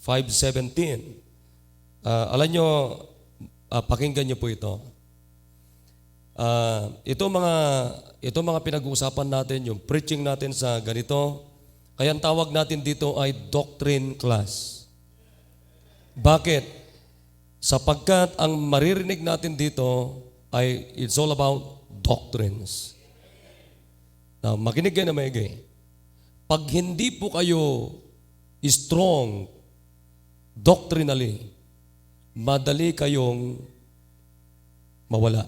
5:17. Alam nyo, pakinggan nyo po ito. Ito mga pinag-uusapan natin, yung preaching natin sa ganito, kaya ang tawag natin dito ay doctrine class. Bakit? Sapagkat ang maririnig natin dito ay it's all about doctrines. Now, makinig kayo na maigi. Pag hindi po kayo strong doctrinally, madali kayong mawala.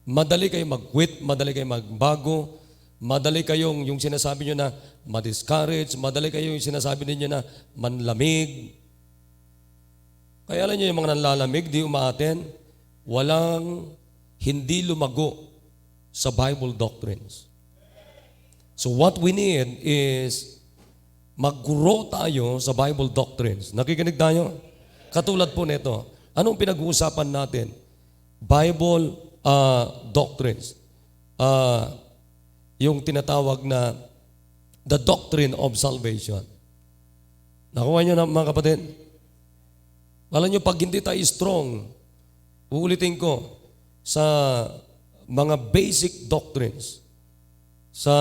Madali kayong mag-quit, madali kayong magbago, madali kayong yung sinasabi nyo na ma-discourage, madali kayong yung sinasabi ninyo na manlamig. Kaya alam nyo yung mga nanlalamig, di umaaten, walang hindi lumago sa Bible doctrines. So what we need is mag-grow tayo sa Bible doctrines. Nakikinig tayo? Katulad po nito. Anong pinag-uusapan natin? Bible doctrines. Yung tinatawag na the doctrine of salvation. Nakuha nyo na mga kapatid? Alam nyo, pag hindi tayo strong, uulitin ko, sa mga basic doctrines, sa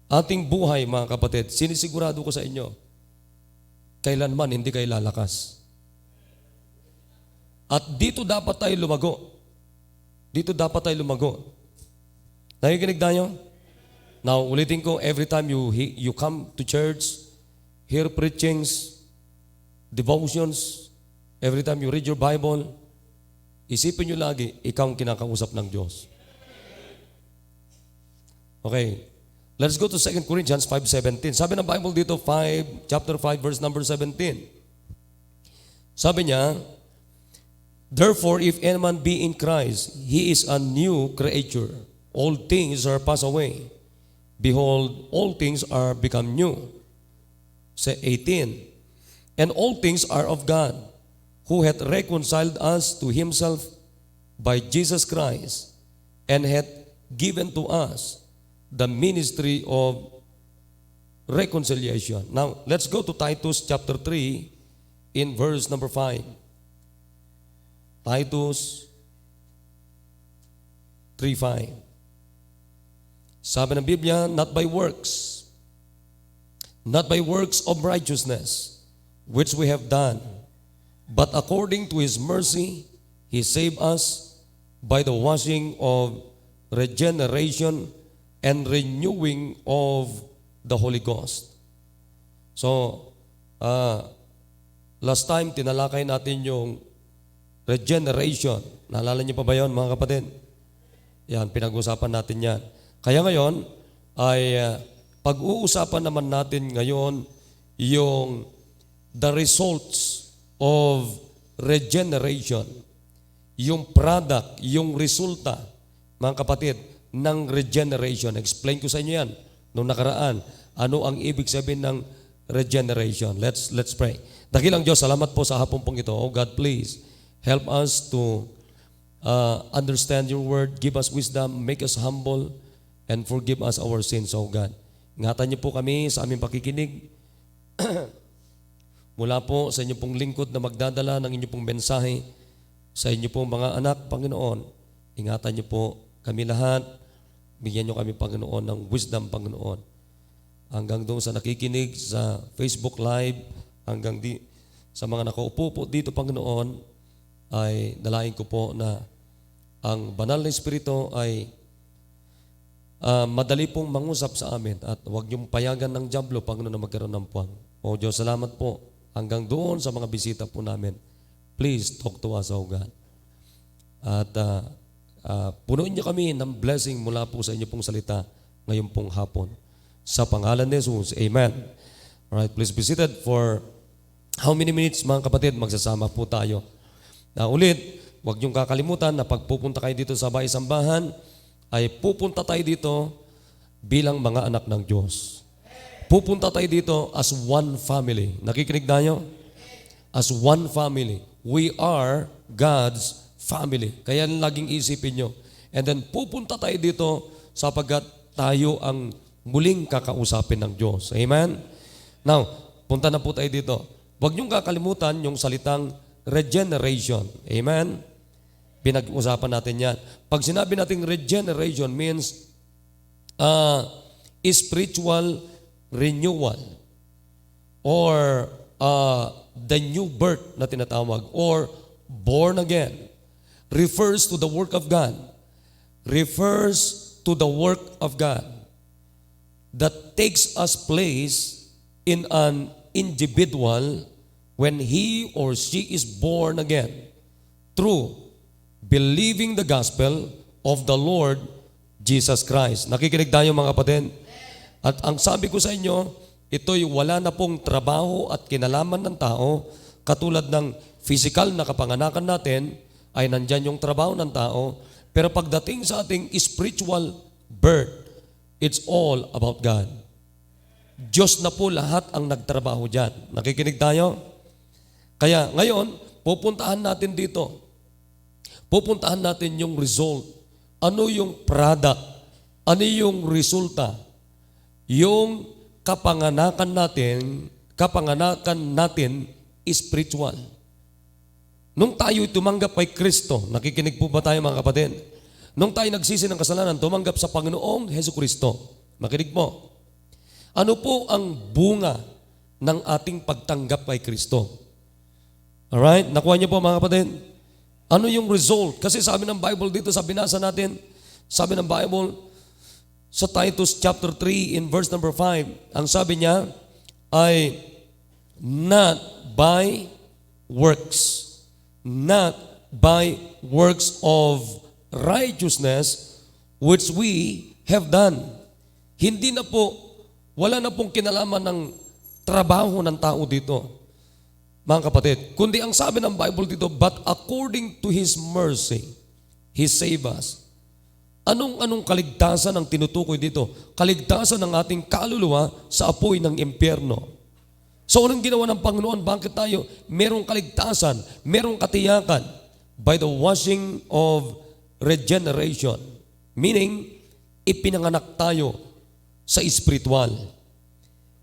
ating buhay mga kapatid, sinisigurado ko sa inyo, kailanman hindi kayo lalakas. At dito dapat tayo lumago. Dito dapat tayo lumago. Nakikinig tayo? Now, ulitin ko, every time you come to church, hear preachings, devotions, every time you read your Bible, isipin nyo lagi, ikaw ang kinakausap ng Diyos. Okay. Let's go to 2 Corinthians 5:17. Sabi ng Bible dito, chapter 5, verse number 17. Sabi niya, therefore, if any man be in Christ, he is a new creature. All things are passed away. Behold, all things are become new. Say 18. And all things are of God, who hath reconciled us to himself by Jesus Christ, and hath given to us the ministry of reconciliation. Now, let's go to Titus chapter 3 in verse number 5. Titus 3:5. Sabi ng Biblia, not by works of righteousness, which we have done, but according to His mercy, He saved us by the washing of regeneration and renewing of the Holy Ghost. So, last time, tinalakay natin yung regeneration. Naalala niyo pa ba yun, mga kapatid? Yan, pinag-uusapan natin yan. Kaya ngayon, ay pag-uusapan naman natin ngayon yung the results of regeneration. Yung product, yung resulta, mga kapatid, ng regeneration. Explain ko sa inyo yan noong nakaraan. Ano ang ibig sabihin ng regeneration? Let's pray. Dakilang Diyos, salamat po sa hapon pong ito. Oh God, please help us to understand your word. Give us wisdom, make us humble, and forgive us our sins, oh God. Ingatan niyo po kami sa aming pakikinig. Mula po sa inyo pong lingkod na magdadala ng inyo pong mensahe sa inyo pong mga anak, Panginoon. Ingatan niyo po kami lahat. Bigyan niyo kami, Panginoon, ng wisdom, Panginoon. Hanggang doon sa nakikinig sa Facebook Live, hanggang sa mga nakaupo po dito, Panginoon, ay dalain ko po na ang banal na Espiritu ay madali pong mangusap sa amin at huwag niyong payagan ng diablo, Panginoon, na magkaroon ng puwang. O Diyos, salamat po. Hanggang doon sa mga bisita po namin, please talk to us, O God. At punuin niyo kami ng blessing mula po sa inyo pong salita ngayon pong hapon. Sa pangalan ni Jesus, Amen. Alright, please be seated for how many minutes, mga kapatid, magsasama po tayo. Ulit, huwag niyong kakalimutan na pagpupunta kayo dito sa bahay-sambahan, ay pupunta tayo dito bilang mga anak ng Diyos. Pupunta tayo dito as one family. Nakikinig tayo? As one family. We are God's family. Kaya laging isipin nyo. And then pupunta tayo dito sapagkat tayo ang muling kakausapin ng Diyos. Amen? Now, punta na po tayo dito. Huwag niyong kakalimutan yung salitang regeneration. Amen? Pinag-usapan natin yan. Pag sinabi natin regeneration means spiritual renewal or the new birth na tinatawag or born again. Refers to the work of God. Refers to the work of God that takes us place in an individual when he or she is born again through believing the gospel of the Lord Jesus Christ. Nakikinig tayo mga kapatid? At ang sabi ko sa inyo, ito'y wala na pong trabaho at kinalaman ng tao katulad ng physical na kapanganakan natin ay nandyan yung trabaho ng tao. Pero pagdating sa ating spiritual birth, it's all about God. Diyos na po lahat ang nagtrabaho dyan. Nakikinig tayo? Kaya ngayon, pupuntahan natin dito. Pupuntahan natin yung result. Ano yung product? Ano yung resulta? Yung kapanganakan natin spiritual. Nung tayo tumanggap kay Kristo, nakikinig po ba tayo mga kapatid? Nung tayo nagsisi ng kasalanan, tumanggap sa Panginoong Hesukristo. Makinig po. Ano po ang bunga ng ating pagtanggap kay Kristo? Alright? Nakuha niyo po mga kapatid? Ano yung result? Kasi sabi ng Bible dito sa binasa natin, sabi ng Bible sa Titus chapter 3 in verse number 5, ang sabi niya ay not by works. Not by works of righteousness which we have done. Hindi na po, wala na pong kinalaman ng trabaho ng tao dito, mga kapatid. Kundi ang sabi ng Bible dito, but according to His mercy, He saved us. Anong kaligtasan ang tinutukoy dito? Kaligtasan ng ating kaluluwa sa apoy ng impyerno. So anong ginawa ng Panginoon? Bakit tayo merong kaligtasan, merong katiyakan? By the washing of regeneration. Meaning, ipinanganak tayo sa spiritual.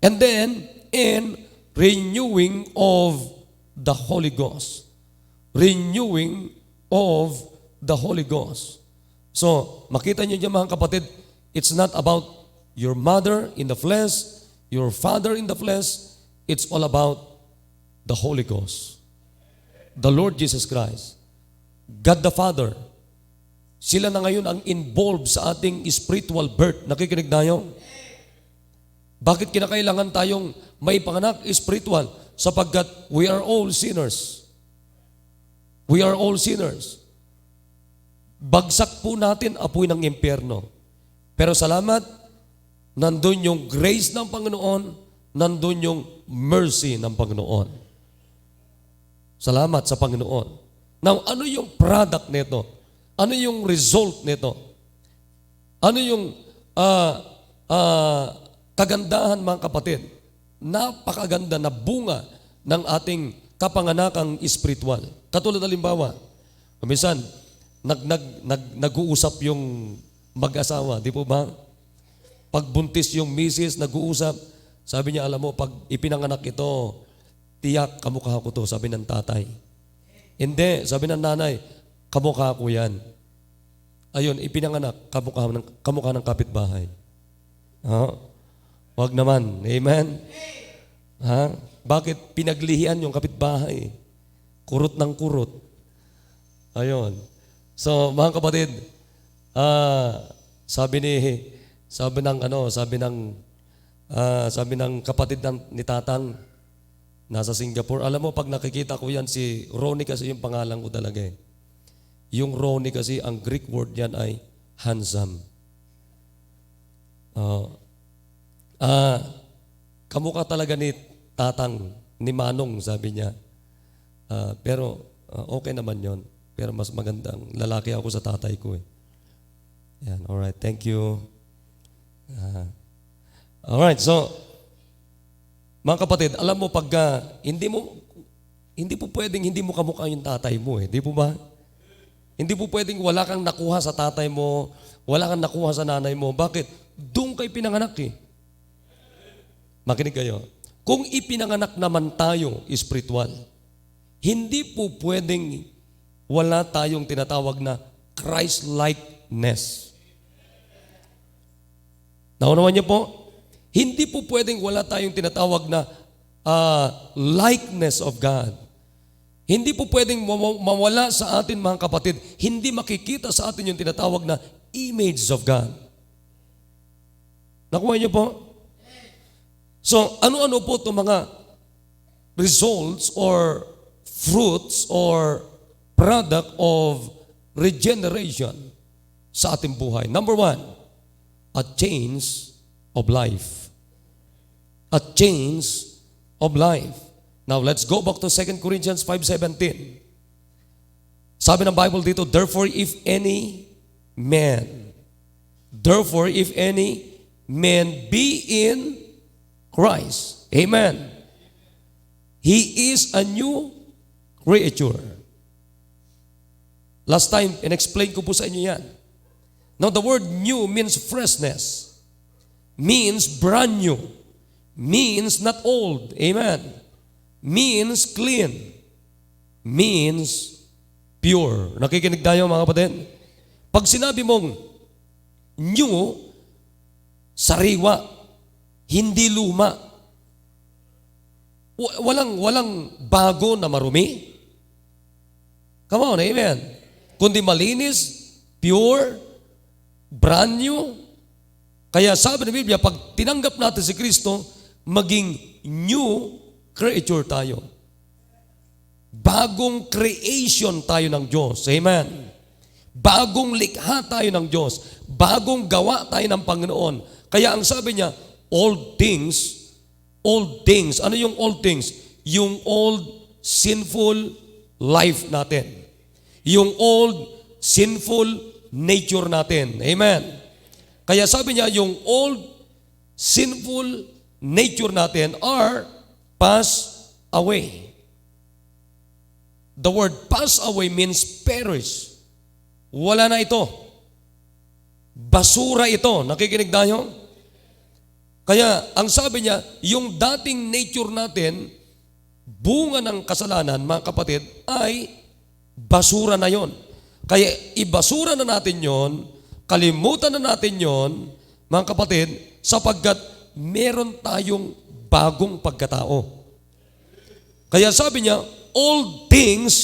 And then, in renewing of the Holy Ghost. Renewing of the Holy Ghost. So, makita niyo dyan mga kapatid, it's not about your mother in the flesh, your father in the flesh. It's all about the Holy Ghost. The Lord Jesus Christ. God the Father. Sila na ngayon ang involved sa ating spiritual birth. Nakikinig tayo? Bakit kinakailangan tayong may panganak spiritual? Sapagkat we are all sinners. We are all sinners. Bagsak po natin apoy ng impyerno. Pero salamat, nandun yung grace ng Panginoon, nandun yung mercy ng Panginoon. Salamat sa Panginoon. Now, ano yung product nito? Ano yung result nito? Ano yung kagandahan mga kapatid? Napakaganda na bunga ng ating kapanganakang spiritual. Katulad halimbawa, minsan, nag-uusap yung mag-asawa, di po ba? Pagbuntis yung misis, nag-uusap. Sabi niya, alam mo, pag ipinanganak ito, tiyak, kamukha ko to, sabi ng tatay. Hindi, sabi ng nanay, kamukha ko yan. Ayun, ipinanganak, kamukha ng kapitbahay. Wag naman, amen? Ha? Bakit pinaglihian yung kapitbahay? Kurot ng kurot. Ayun. So, mga kapatid, sabi ng kapatid ni Tatang, nasa Singapore. Alam mo, pag nakikita ko yan, si Ronnie kasi yung pangalan ko talaga eh. Yung Ronnie kasi, ang Greek word yan ay handsome. Kamukha talaga ni Tatang, ni Manong, sabi niya. Pero okay naman yon. Pero mas magandang lalaki ako sa tatay ko eh. Yan, alright, thank you. Alright, so, mga kapatid, alam mo pagka hindi po pwedeng hindi mo kamukha yung tatay mo eh. Di po ba? Hindi po pwedeng wala kang nakuha sa tatay mo, wala kang nakuha sa nanay mo. Bakit? Doon kayo pinanganak eh. Makinig kayo. Kung ipinanganak naman tayo spiritual, hindi po pwedeng wala tayong tinatawag na Christ-likeness. Naunawan niyo po? Hindi po pwedeng wala tayong tinatawag na likeness of God. Hindi po pwedeng mawala sa atin mga kapatid, hindi makikita sa atin yung tinatawag na image of God. Nakuha niyo po? So, ano-ano po itong mga results or fruits or product of regeneration sa ating buhay? Number one, a change of life. A change of life. Now, let's go back to 2 Corinthians 5:17. Sabi ng Bible dito, therefore if any man be in Christ, amen, he is a new creature. Last time, in-explain ko po sa inyo yan. Now, the word new means freshness, means brand new, means not old, amen, means clean, means pure. Nakikinig tayo mga kapatid? Pag sinabi mong new, sariwa, hindi luma, walang bago na marumi. Come on, amen. Kundi malinis, pure, brand new. Kaya sabi ng Biblia, pag tinanggap natin si Kristo, maging new creature tayo. Bagong creation tayo ng Diyos. Amen. Bagong likha tayo ng Diyos. Bagong gawa tayo ng Panginoon. Kaya ang sabi niya, old things. Ano yung old things? Yung old sinful life natin. Yung old sinful nature natin. Amen. Kaya sabi niya, yung old sinful nature natin are pass away. The word pass away means perish. Wala na ito. Basura ito. Nakikinig tayo? Kaya ang sabi niya, yung dating nature natin, bunga ng kasalanan, mga kapatid, ay basura na yon. Kaya ibasura na natin yon, kalimutan na natin yon, mga kapatid, sapagkat meron tayong bagong pagkatao. Kaya sabi niya, all things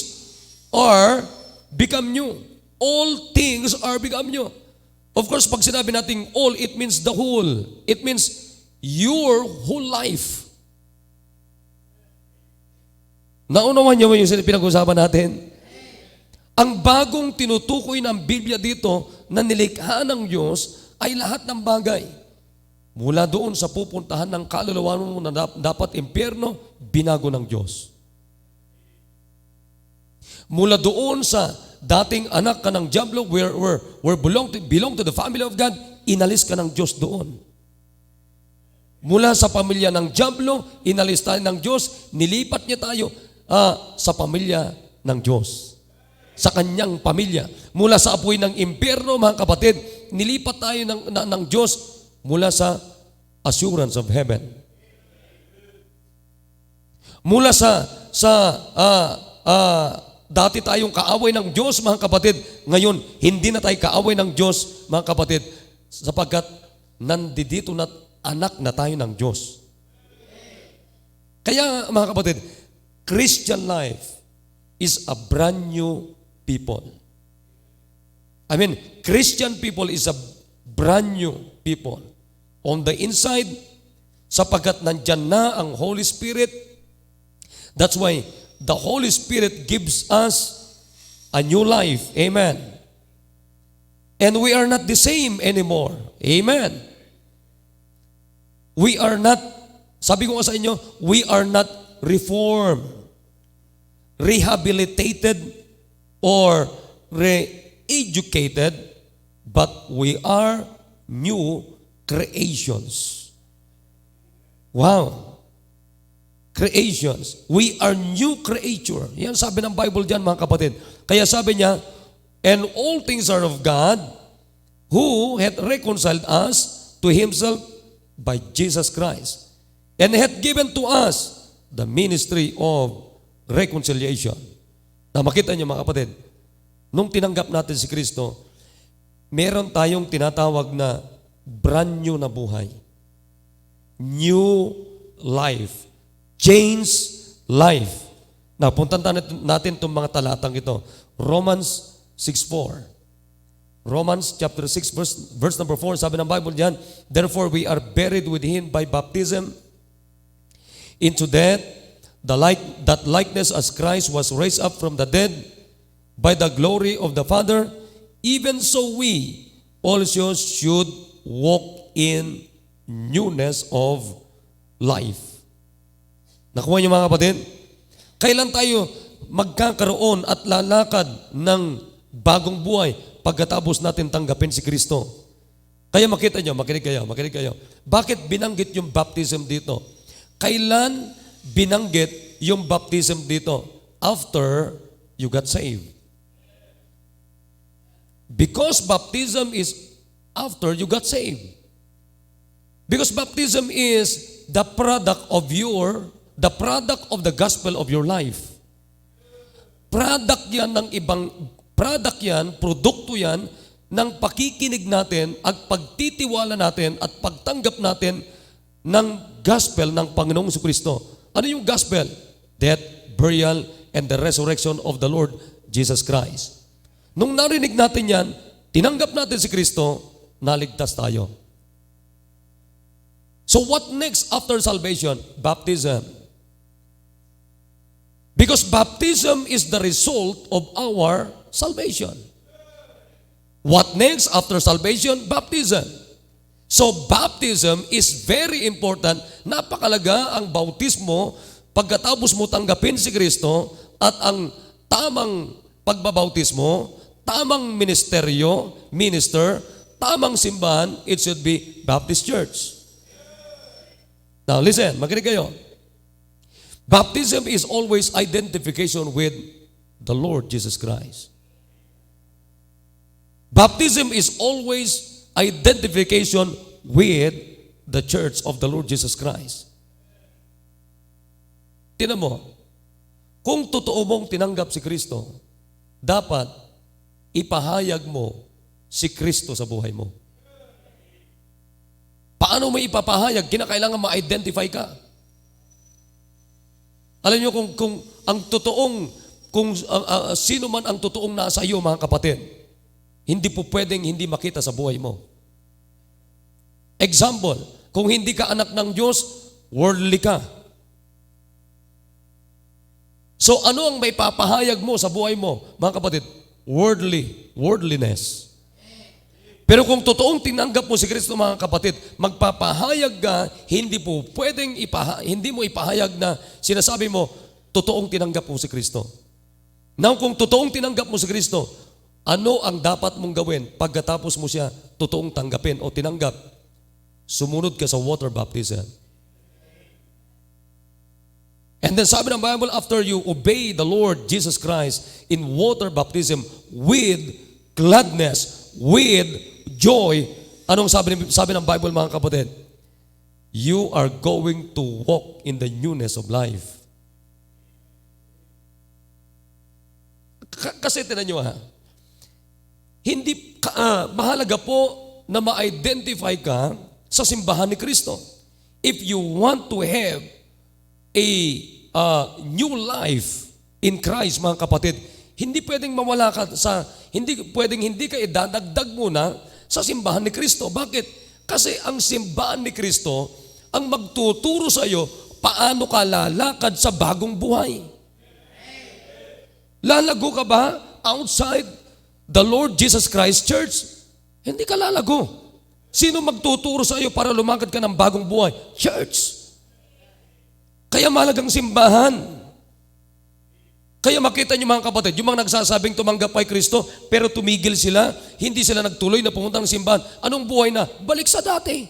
are become new. All things are become new. Of course, pag sinabi natin all, it means the whole. It means your whole life. Naunawan niyo yung pinag-usapan natin? Ang bagong tinutukoy ng Biblia dito na nilikha ng Diyos ay lahat ng bagay. Mula doon sa pupuntahan ng kaluluwa mo na dapat impyerno, binago ng Diyos. Mula doon sa dating anak ka ng diablo, where belong to the family of God, inalis ka ng Diyos doon. Mula sa pamilya ng diablo, inalis tayo ng Diyos, nilipat niya tayo sa pamilya ng Diyos. Sa kanyang pamilya. Mula sa apoy ng impyerno, mga kapatid, nilipat tayo ng Diyos mula sa assurance of heaven. Mula sa dati tayong kaaway ng Diyos, mga kapatid, ngayon, hindi na tayo kaaway ng Diyos, mga kapatid, sapagkat nandito na anak na tayo ng Diyos. Kaya, mga kapatid, Christian life is a brand new people. I mean, Christian people is a brand new people. On the inside, sapagkat nandyan na ang Holy Spirit. That's why the Holy Spirit gives us a new life. Amen. And we are not the same anymore. Amen. We are not, sabi ko nga sa inyo, we are not reformed, rehabilitated, or re-educated, but we are new creations. Wow. Creations. We are new creature. Yan sabi ng Bible dyan, mga kapatid. Kaya sabi niya, and all things are of God, who hath reconciled us to himself by Jesus Christ, and hath given to us the ministry of reconciliation. Na makita niyo mga kapatid, nung tinanggap natin si Kristo, meron tayong tinatawag na brand new na buhay. New life. Changed life. Now, puntan natin itong mga talatang ito. Romans 6:4. Romans chapter 6 verse number 4, sabi ng Bible diyan, therefore we are buried with him by baptism into death, that likeness as Christ was raised up from the dead by the glory of the Father, even so we also should walk in newness of life. Nakuha niyo mga kapatid? Kailan tayo magkakaroon at lalakad ng bagong buhay? Pagkatapos natin tanggapin si Kristo. Kaya makita nyo, makinig kayo. Bakit binanggit yung baptism dito? Kailan binanggit yung baptism dito? After you got saved. Because baptism is after you got saved. Because baptism is the product of the gospel of your life. Produkto yan ng pakikinig natin at pagtitiwala natin at pagtanggap natin ng gospel ng Panginoong Jesucristo. Ano yung gospel? Death, burial, and the resurrection of the Lord Jesus Christ. Nung narinig natin yan, tinanggap natin si Kristo, naligtas tayo. So what next after salvation? Baptism. Because baptism is the result of our salvation. What next after salvation? Baptism. So baptism is very important. Napakalaga ang bautismo pagkatapos mo tanggapin si Kristo at ang tamang pagbabautismo, tamang minister, tamang simbahan, it should be Baptist Church. Now listen, makinig kayo. Baptism is always identification with the Lord Jesus Christ. Baptism is always identification with the church of the Lord Jesus Christ. Tingnan mo, kung totoo mong tinanggap si Kristo, dapat ipahayag mo si Kristo sa buhay mo. Paano mo ipapahayag? Kinakailangan ma-identify ka. Alam niyo kung ang totoong, sino man ang totoong nasa iyo mga kapatid, hindi po pwedeng hindi makita sa buhay mo. Example, kung hindi ka anak ng Diyos, worldly ka. So ano ang may papahayag mo sa buhay mo, mga kapatid? Worldliness. Pero kung totoong tinanggap mo si Kristo mga kapatid, magpapahayag ka, hindi mo ipahayag na sinasabi mo, totoong tinanggap mo si Kristo. Now kung totoong tinanggap mo si Kristo, ano ang dapat mong gawin pagkatapos mo siya totoong tanggapin o tinanggap? Sumunod ka sa water baptism. And then sabi ng Bible, after you obey the Lord Jesus Christ in water baptism with gladness, with joy, anong sabi ng Bible mga kapatid? You are going to walk in the newness of life. Kasi tinan nyo mahalaga po na ma-identify ka sa simbahan ni Kristo. If you want to have a new life in Christ, mga kapatid, hindi pwedeng mawala ka hindi ka idadagdag muna sa simbahan ni Kristo. Bakit? Kasi ang simbahan ni Kristo ang magtuturo sa iyo paano ka lalakad sa bagong buhay. Lalago ka ba outside the Lord Jesus Christ Church? Hindi ka lalago. Sino magtuturo sa iyo para lumakad ka ng bagong buhay? Church. Kaya mahalagang simbahan. Kaya makita niyo mga kapatid, yung mga nagsasabing tumanggap kay Kristo, pero tumigil sila, hindi sila nagtuloy na pumunta ng simbahan. Anong buhay na? Balik sa dati.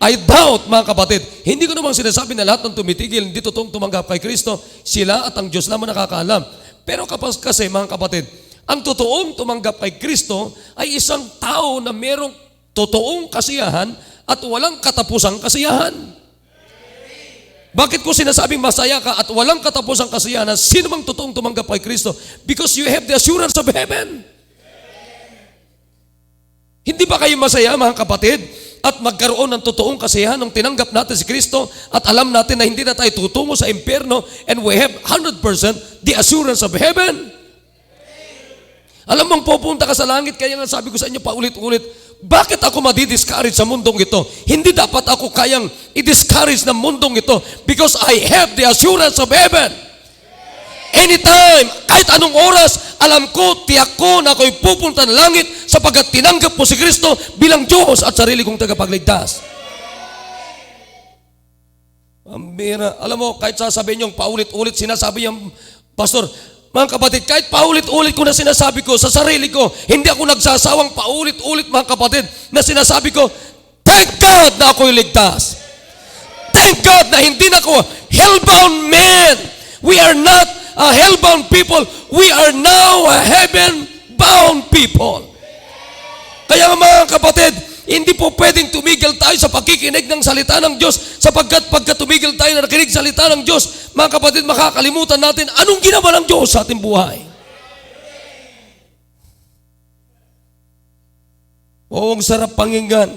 I doubt, mga kapatid, hindi ko namang sinasabi na lahat ng tumitigil, hindi totoong tumanggap kay Kristo, sila at ang Diyos lamang nakakaalam. Pero kasi, mga kapatid, ang totoong tumanggap kay Kristo ay isang tao na merong totoong kasiyahan at walang katapusang kasiyahan. Bakit ko sinasabing masaya ka at walang katapusang kasiyahan? Sino bang totoong tumanggap kay Kristo? Because you have the assurance of heaven. Hindi ba kayo masaya, mga kapatid? At magkaroon ng totoong kasiyahan nung tinanggap natin si Kristo at alam natin na hindi na tayo tutungo sa impyerno and we have 100% the assurance of heaven. Alam mong pupunta ka sa langit, kaya nga sabi ko sa inyo paulit-ulit, bakit ako madi-discourage sa mundong ito? Hindi dapat ako kayang i-discourage ng mundong ito because I have the assurance of heaven. Anytime, kahit anong oras, alam ko, tiyak ko na ako'y pupunta ng langit sapagkat tinanggap ko si Kristo bilang Diyos at sarili kong tagapagligtas. Ang bira. Alam mo, kahit sasabihin niyong paulit-ulit, sinasabi niyang, Pastor, mga kapatid, kahit paulit-ulit ko na sinasabi ko sa sarili ko, hindi ako nagsasawang paulit-ulit, mga kapatid, na sinasabi ko, thank God na ako'y ligtas. Thank God na hindi na ako hellbound man. We are not hellbound people. We are now a heaven-bound people. Kaya mga kapatid, hindi po pwedeng tumigil tayo sa pakikinig ng salita ng Diyos sapagkat pagka tumigil tayo na nakinig salita ng Diyos, mga kapatid, makakalimutan natin anong ginawa ng Diyos sa ating buhay. Oo, ang sarap pakinggan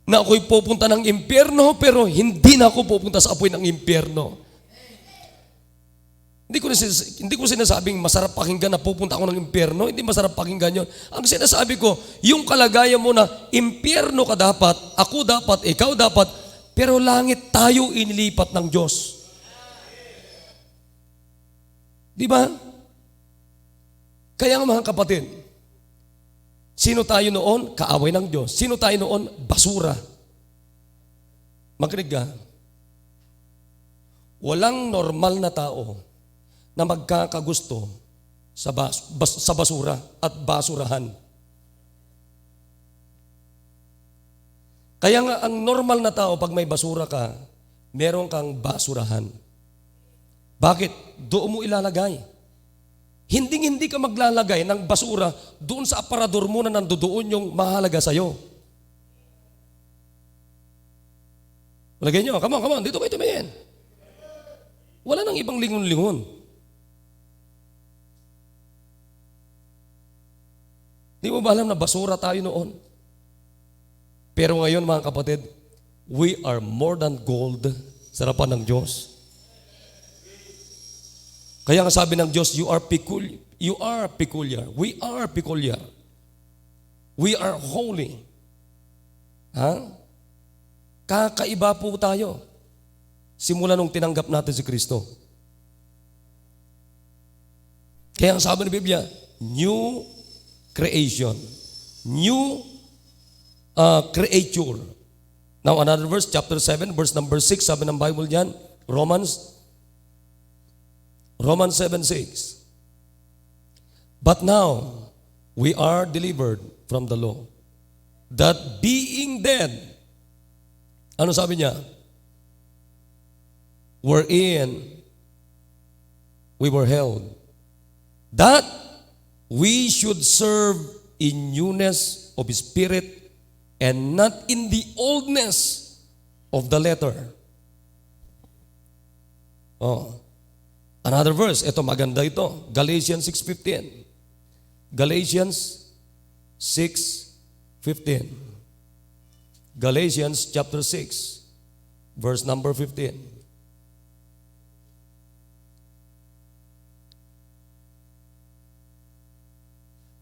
na ako'y pupunta ng impyerno pero hindi na ako pupunta sa apoy ng impyerno. Hindi ko sinasabing masarap pakinggan na pupunta ako ng impyerno. Hindi masarap pakinggan yun. Ang sinasabi ko, yung kalagayan mo na impyerno ka dapat, ako dapat, ikaw dapat, pero langit tayo inilipat ng Diyos. Di ba? Kaya nga mga kapatid, sino tayo noon? Kaaway ng Diyos. Sino tayo noon? Basura. Makinig ka. Walang normal na tao na magkakagusto sa basura at basurahan. Kaya nga ang normal na tao pag may basura ka, meron kang basurahan. Bakit? Doon mo ilalagay. Hindi ka maglalagay ng basura doon sa aparador mo na nandoon yung mahalaga sa'yo. Lagay nyo, come on, dito kayo tumingin. Wala nang ibang lingon-lingon. Di mo ba alam na basura tayo noon? Pero ngayon mga kapatid, we are more than gold sa harapan ng Diyos. Kaya nga sabi ng Diyos, you are peculiar. You are peculiar. We are peculiar. We are holy. Ha? Kakaiba po tayo. Simula nung tinanggap natin si Kristo. Kaya ang sabi ng Biblia, new creation. New creature. Now another verse, chapter 7, verse number 6, sabi ng Bible diyan, Romans 7:6. But now, we are delivered from the law, that being dead, ano sabi niya? Wherein we were held, that we should serve in newness of spirit and not in the oldness of the letter. Oh. Another verse, ito maganda ito, Galatians 6:15. Galatians 6:15. Galatians chapter 6, verse number 15.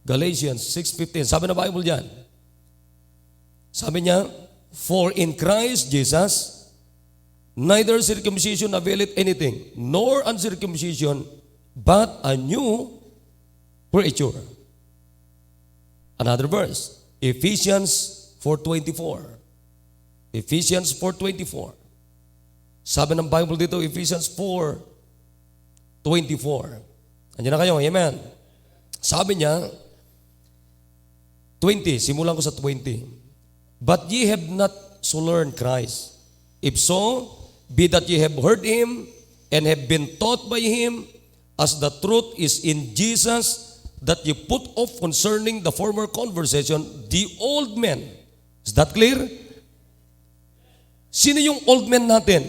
Galatians 6:15. Sabi na Bible diyan. Sabi niya, for in Christ Jesus, neither circumcision availeth anything, nor uncircumcision, but a new creature. Another verse, Ephesians 4:24. Ephesians 4:24. Sabi ng Bible dito, Ephesians 4:24. Andiyan na kayo, amen. Sabi niya, 20, simulan ko sa 20. But ye have not so learned Christ. If so, be that ye have heard him and have been taught by him, as the truth is in Jesus, that ye put off concerning the former conversation, the old man, Is that clear? Sino yung old man natin?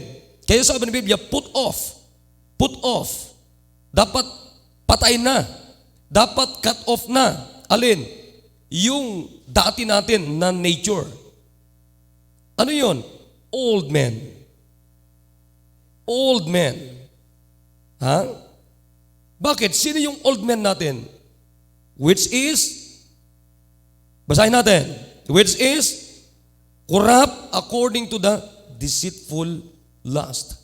Kaya sabi ng Biblia, put off. Put off. Dapat patay na. Dapat cut off na. Alin? Yung dati natin na nature. Ano yon? Old man. Old man. Ha? Bakit? Sino yung old man natin? Which is, basahin natin, which is corrupt according to the deceitful lust.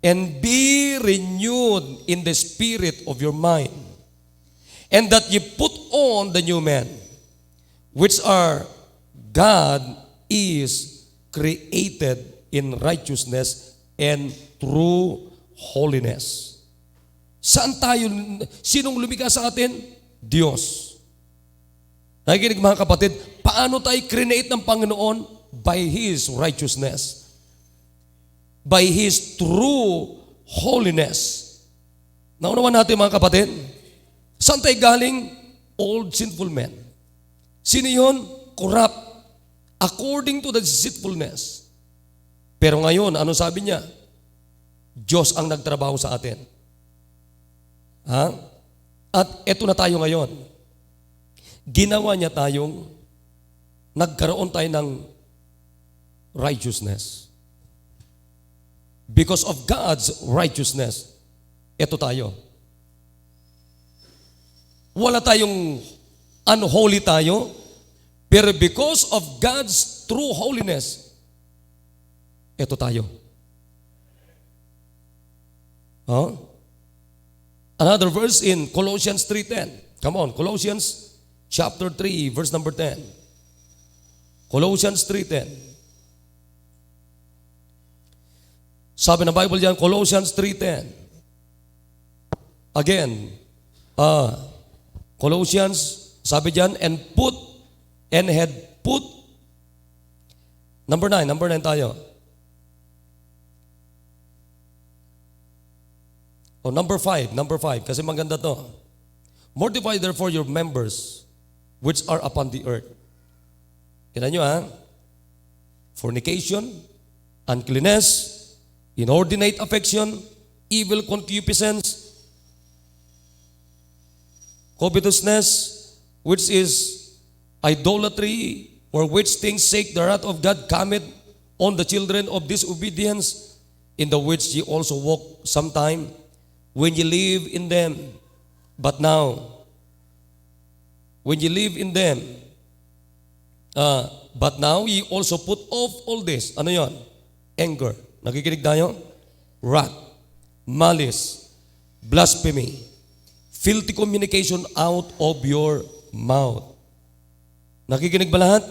And be renewed in the spirit of your mind. And that ye put on the new man, which are God is created in righteousness and true holiness. Saan tayo? Sinong lumikha sa atin? Diyos. Nakikinig mga kapatid, paano tayo create ng Panginoon? By His righteousness. By His true holiness. Naunawan natin mga kapatid, saan tayo galing? Old sinful men. Sino yun? Corrupt. According to the deceitfulness. Pero ngayon, ano sabi niya? Diyos ang nagtrabaho sa atin. Ha? At eto na tayo ngayon. Ginawa niya tayong nagkaroon tayo ng righteousness. Because of God's righteousness, eto tayo. Wala tayong unholy tayo, pero because of God's true holiness, eto tayo. Huh? Another verse in Colossians 3:10. Come on, Colossians chapter 3, verse number 10. Colossians 3:10. Sabi ng Bible diyan, Colossians 3:10. Again, Colossians, sabi diyan, and had put, number 9 tayo. O number 5, kasi maganda to. Mortify therefore your members which are upon the earth. Kina nyo ha? Fornication, uncleanness, inordinate affection, evil concupiscence, covetousness, which is idolatry, for which things sake the wrath of God cometh on the children of disobedience, in the which ye also walk sometime, when ye live in them. But now, when ye live in them, but now ye also put off all this. Ano yon? Anger. Nakikinig tayo? Wrath, malice, blasphemy, filthy communication out of your mouth. Nakikinig ba lahat?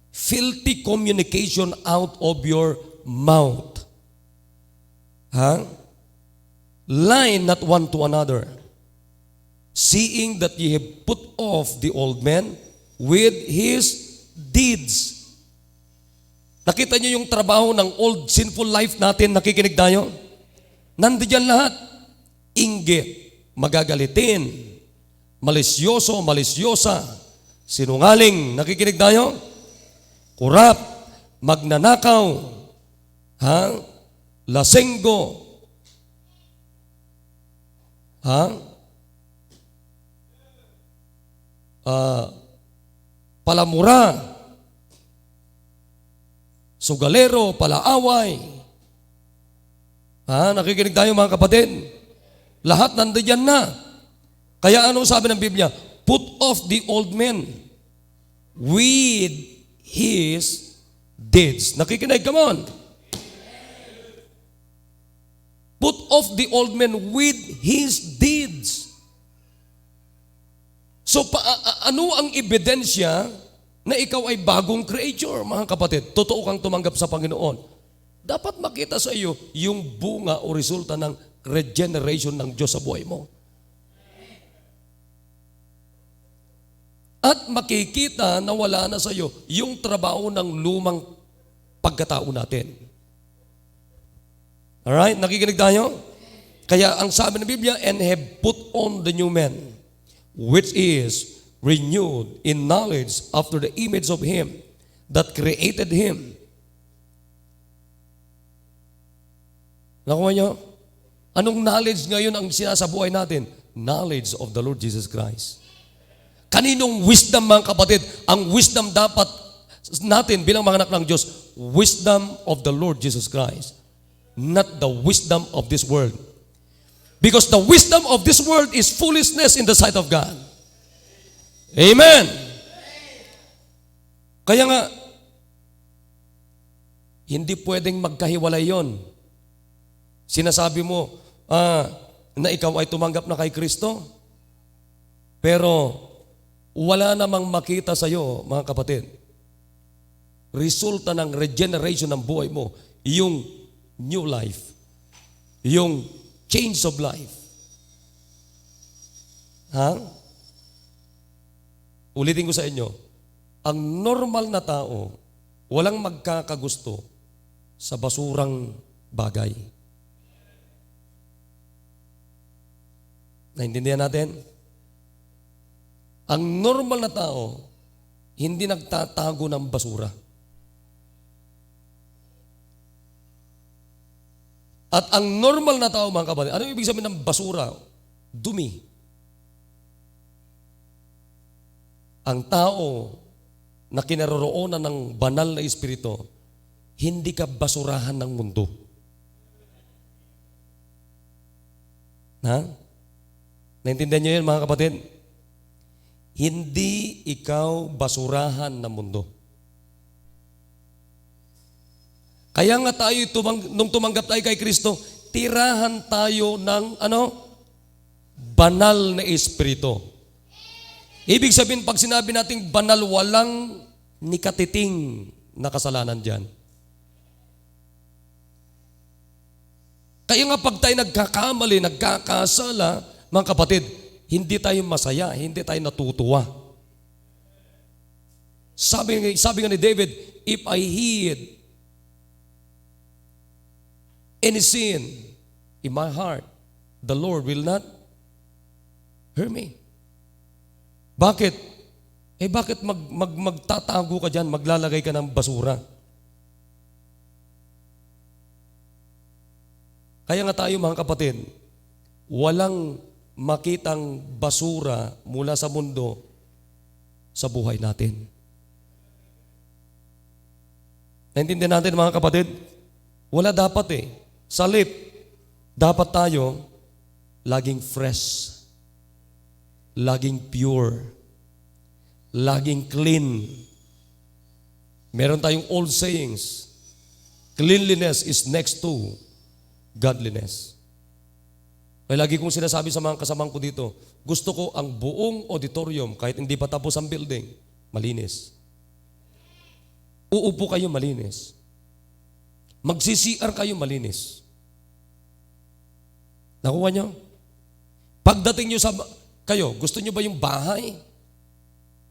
Filthy communication out of your mouth. Ha? Lie not one to another, seeing that ye have put off the old man with his deeds. Nakita niyo yung trabaho ng old sinful life natin, nakikinig tayo? Nandiyan lahat. Inggit, magagalitin, malisyoso, malisyosa, sinungaling, nakikinig tayo? Corrupt, magnanakaw, lasenggo, palamura, sugalero, palaaway. Nakikinig tayo mga kapatid? Lahat nandiyan na. Kaya ano sabi ng Biblia? Put off the old man with his deeds. Nakikinig, come on. Put off the old man with his deeds. So, ano ang ebidensya na ikaw ay bagong creature, mga kapatid? Totoo kang tumanggap sa Panginoon. Dapat makita sa iyo yung bunga o resulta ng regeneration ng Diyos sa buhay mo. At makikita na wala na sa iyo yung trabaho ng lumang pagkatao natin. Alright? Nakikinig tayo? Kaya ang sabi ng Biblia, and have put on the new man, which is renewed in knowledge after the image of Him that created him. Nakuha nyo? Anong knowledge ngayon ang sinasabuhay natin? Knowledge of the Lord Jesus Christ. Kaninong wisdom, mga kapatid? Ang wisdom dapat natin bilang mga anak ng Diyos, wisdom of the Lord Jesus Christ, not the wisdom of this world. Because the wisdom of this world is foolishness in the sight of God. Amen. Kaya nga, hindi pwedeng magkahiwalay yon. Sinasabi mo na ikaw ay tumanggap na kay Kristo, pero wala namang makita sa iyo, mga kapatid. Resulta ng regeneration ng buhay mo, yung new life, yung change of life. Ulitin ko sa inyo, ang normal na tao, walang magkakagusto sa basurang bagay. Naintindihan natin? Ang normal na tao, hindi nagtatago ng basura. At ang normal na tao, mga kapatid, ano ibig sabihin ng basura? Dumi. Ang tao na kinaroroonan ng banal na espiritu, hindi ka basurahan ng mundo. Naintindihan niyo yan, mga kapatid? Hindi ikaw basurahan ng mundo. Kaya nga tayo, nung tumanggap tayo kay Kristo, tirahan tayo ng banal na espiritu. Ibig sabihin, pag sinabi nating banal, walang nikatiting na kasalanan dyan. Kaya nga pag tayo nagkakamali, nagkakasala, mga kapatid, hindi tayo masaya, hindi tayo natutuwa. Sabi nga ni David, if I hid any sin in my heart, the Lord will not hear me. Bakit? Bakit magtatago ka dyan, maglalagay ka ng basura? Kaya nga tayo, mga kapatid, walang makitang basura mula sa mundo sa buhay natin. Naintindihan natin, mga kapatid? Wala dapat Salip, dapat tayo laging fresh, laging pure, laging clean. Meron tayong old sayings. Cleanliness is next to godliness. Kaya lagi kong sinasabi sa mga kasamang ko dito, gusto ko ang buong auditorium, kahit hindi pa tapos ang building, malinis. Uupo kayo malinis. Magsi-CR kayo malinis. Nakuha nyo? Pagdating nyo sa kayo, gusto nyo ba yung bahay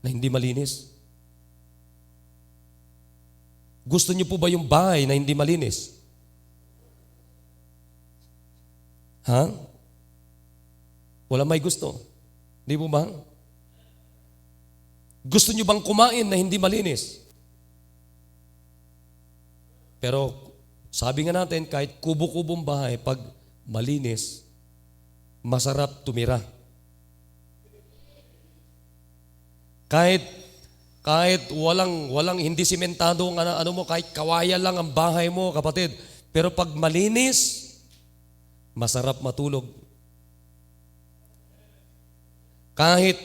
na hindi malinis? Gusto nyo po ba yung bahay na hindi malinis? Wala may gusto. Di po ba? Gusto nyo bang kumain na hindi malinis? Pero sabi nga natin, kahit kubo-kubong bahay, pag malinis, masarap tumira. Kahit walang hindi simentado ang mo, kahit kawayan lang ang bahay mo, kapatid. Pero pag malinis, masarap matulog. Kahit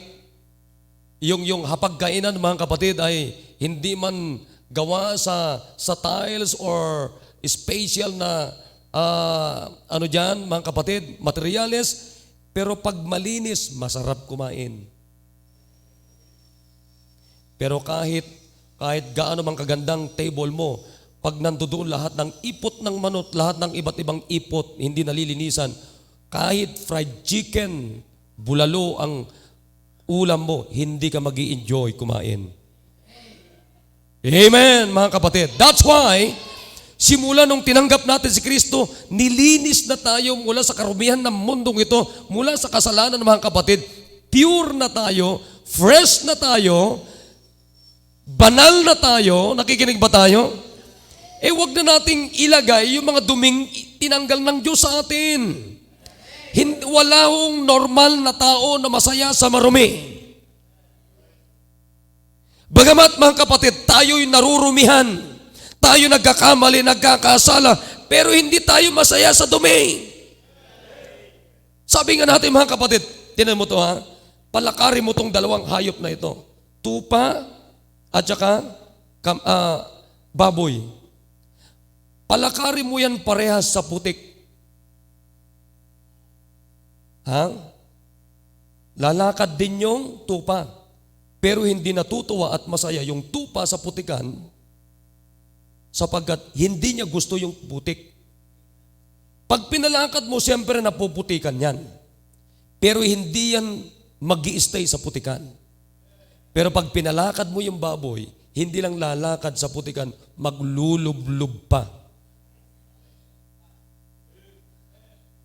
yung hapagkainan, mga kapatid, ay hindi man gawa sa tiles or special na mga kapatid, materyales, pero pag malinis, masarap kumain. Pero kahit gaano mang kagandang table mo, pag nandoon lahat ng ipot ng manok, lahat ng iba't ibang ipot, hindi nalilinisan, kahit fried chicken, bulalo ang ulam mo, hindi ka mag-i-enjoy kumain. Amen, mga kapatid. That's why, simula nung tinanggap natin si Kristo, nilinis na tayo mula sa karumihan ng mundong ito, mula sa kasalanan, mga kapatid. Pure na tayo, fresh na tayo, banal na tayo, nakikinig ba tayo? Wag na nating ilagay yung mga duming tinanggal ng Diyos sa atin. Wala hong normal na tao na masaya sa marumi. Bagamat mga kapatid, tayo'y narurumihan, tayo nagkakamali, nagkakasala, pero hindi tayo masaya sa dumi. Sabi nga natin mga kapatid, tinan mo to ha, palakarin mo tong dalawang hayop na ito. Tupa at saka baboy. Palakarin mo yan parehas sa putik. Ha? Lalakad din yung tupa. Pero hindi natutuwa at masaya yung tupa sa putikan sapagkat hindi niya gusto yung putik. Pag pinalakad mo, siyempre napuputikan yan. Pero hindi yan mag-i-stay sa putikan. Pero pag pinalakad mo yung baboy, hindi lang lalakad sa putikan, maglulublob pa.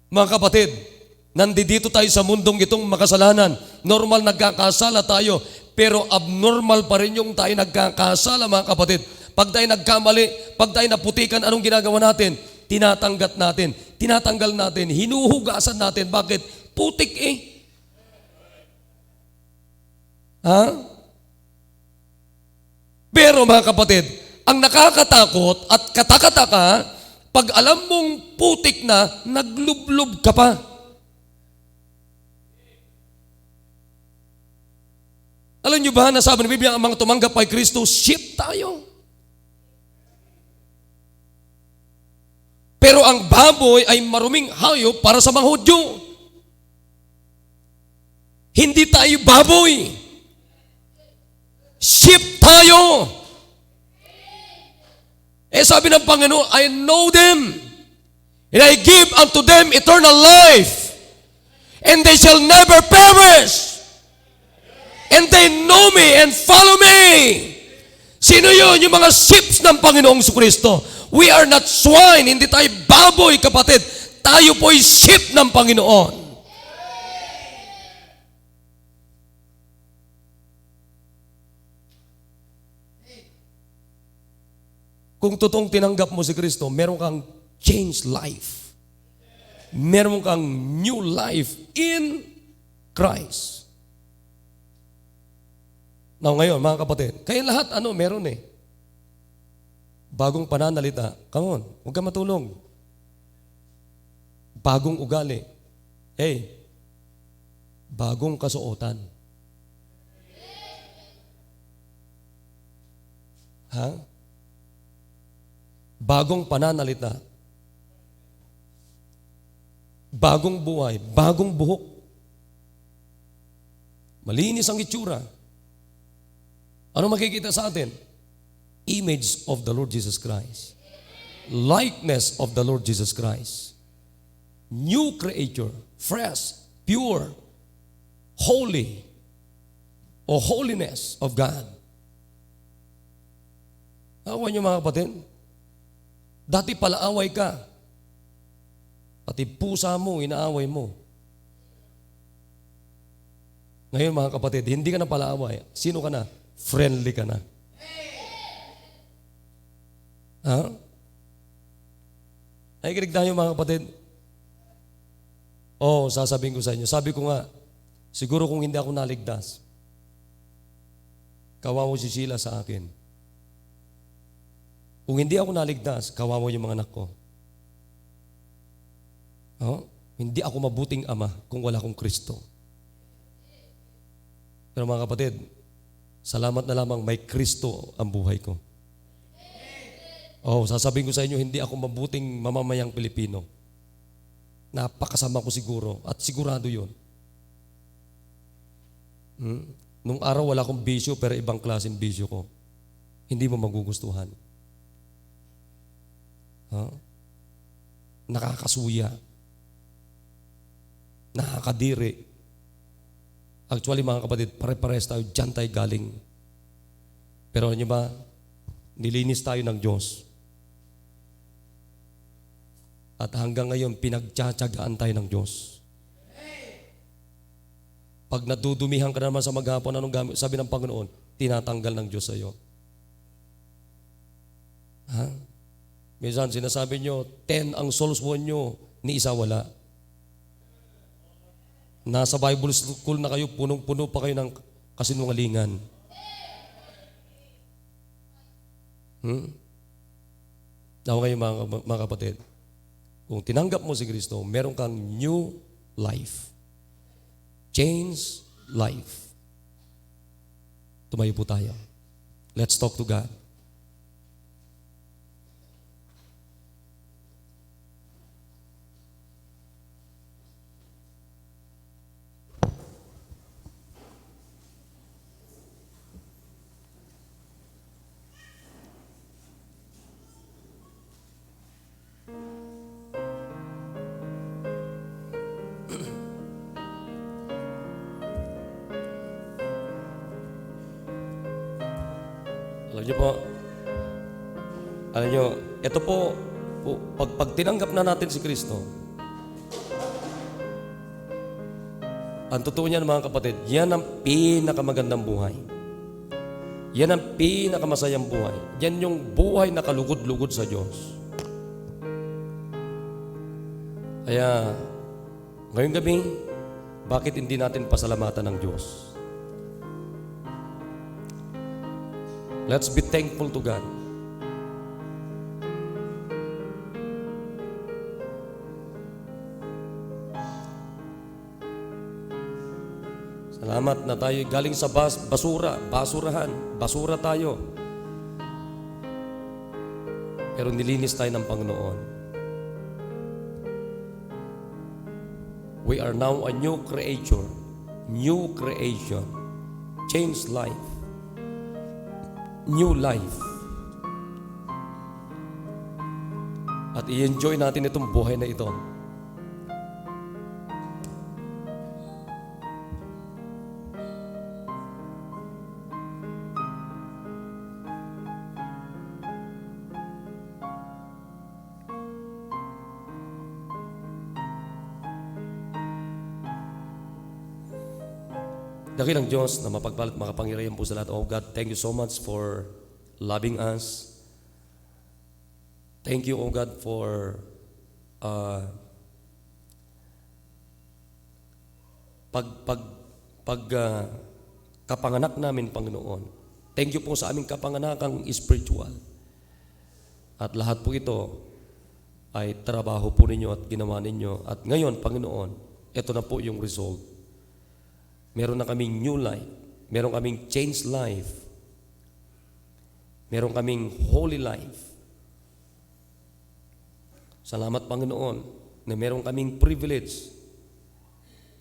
Mga kapatid, nandito tayo sa mundong itong makasalanan. Normal nagkakasala tayo, pero abnormal pa rin yung tayo nagkakasala mga kapatid. Pag tayo nagkamali, pag tayo naputikan, anong ginagawa natin? Tinatanggal natin, hinuhugasan natin. Bakit? Putik eh. Ha? Pero mga kapatid, ang nakakatakot at katakataka, pag alam mong putik na, naglublob ka pa. Alam niyo ba, nasabi ng Biblia, ang mga tumanggap kay Kristo, sheep tayo. Pero ang baboy ay maruming hayop para sa mga Hudyo. Hindi tayo baboy. Sheep tayo. Sabi ng Panginoon, I know them, and I give unto them eternal life, and they shall never perish. And they know me and follow me. Sino yun? Yung mga sheep ng Panginoong Kristo. We are not swine. Hindi tayo baboy, kapatid. Tayo po'y sheep ng Panginoon. Kung totoong tinanggap mo si Kristo, meron kang changed life. Meron kang new life in Christ. Now ngayon, mga kapatid, kaya lahat meron eh. Bagong pananalita, come on, huwag ka matulog. Bagong ugali. Bagong kasuotan. Ha? Bagong pananalita. Bagong buhay, bagong buhok. Malinis ang itsura. Ano makikita sa atin? Image of the Lord Jesus Christ. Likeness of the Lord Jesus Christ. New creature, fresh, pure, holy, o holiness of God. Awan niyo mga kapatid, dati palaaway ka. Pati pusa mo, inaaway mo. Ngayon mga kapatid, hindi ka na palaaway. Sino ka na? Friendly ka na. Ha? Ay, kinig tayo mga kapatid. Sasabihin ko sa inyo. Sabi ko nga, siguro kung hindi ako naligtas, kawawa si Sheila sa akin. Kung hindi ako naligtas, kawawa yung mga anak ko. Hindi ako mabuting ama kung wala akong Kristo. Pero mga kapatid, salamat na lamang may Kristo ang buhay ko. Sasabihin ko sa inyo, hindi ako mabuting mamamayang Pilipino. Napakasama ko siguro at sigurado yun. Nung araw wala akong bisyo pero ibang klaseng bisyo ko. Hindi mo magugustuhan. Nakakasuya. Nakakadiri. Actually mga kapatid, pare-pares tayo, dyan tayo galing. Pero ano ba, nilinis tayo ng Diyos. At hanggang ngayon, pinagtsatsagaan tayo ng Diyos. Pag nadudumihan ka naman sa maghapon, anong gamit? Sabi ng Panginoon, tinatanggal ng Diyos sa iyo. Ha? Minsan sinasabi nyo, 10 ang souls mo nyo, ni isa wala. Nasa Bible school na kayo, punong-puno pa kayo ng kasinungalingan. Ako kayo mga kapatid, kung tinanggap mo si Kristo, meron kang new life. Change life. Tumayo po tayo. Let's talk to God. Alam nyo, ito po, pag tinanggap na natin si Kristo, ang totoo niyan mga kapatid, yan ang pinakamagandang buhay. Yan ang pinakamasayang buhay. Yan yung buhay na kalugod-lugod sa Diyos. Kaya, ngayong gabi, bakit hindi natin pasalamatan ng Diyos? Let's be thankful to God. Salamat na tayo galing sa basura tayo. Pero nilinis tayo ng Panginoon. We are now a new creation. New creation. Change life. New life. At i-enjoy natin itong buhay na ito. Dakilang Diyos na mapagpalat makapangyarihan po sa lahat. Oh God, thank you so much for loving us. Thank you, oh God, for kapanganak namin, Panginoon. Thank you po sa aming kapanganakang spiritual. At lahat po ito ay trabaho po ninyo at ginawa ninyo. At ngayon, Panginoon, ito na po yung result. Meron na kaming new life. Meron kaming changed life. Meron kaming holy life. Salamat, Panginoon, na meron kaming privilege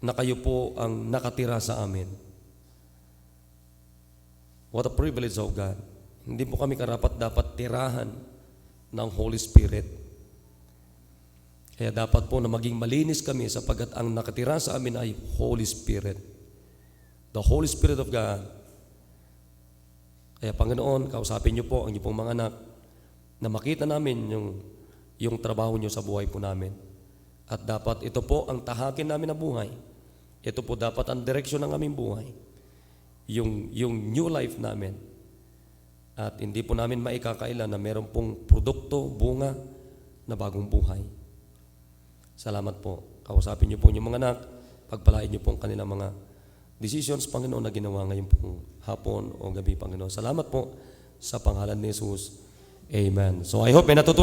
na kayo po ang nakatira sa amin. What a privilege, oh God. Hindi po kami karapat-dapat tirahan ng Holy Spirit. Kaya dapat po na maging malinis kami sapagkat ang nakatira sa amin ay Holy Spirit. The Holy Spirit of God. Kaya Panginoon, kausapin niyo po ang inyong mga anak na makita namin yung trabaho niyo sa buhay po namin. At dapat ito po ang tahakin namin na buhay. Ito po dapat ang direksyon ng aming buhay. Yung new life namin. At hindi po namin maikakailan na meron pong produkto, bunga na bagong buhay. Salamat po. Kausapin niyo po yung mga anak. Pagpalain niyo po ang kanilang mga decisions, Panginoon, na ginawa ngayong pong hapon o gabi, Panginoon. Salamat po sa pangalan ni Jesus. Amen. So I hope may natutunan.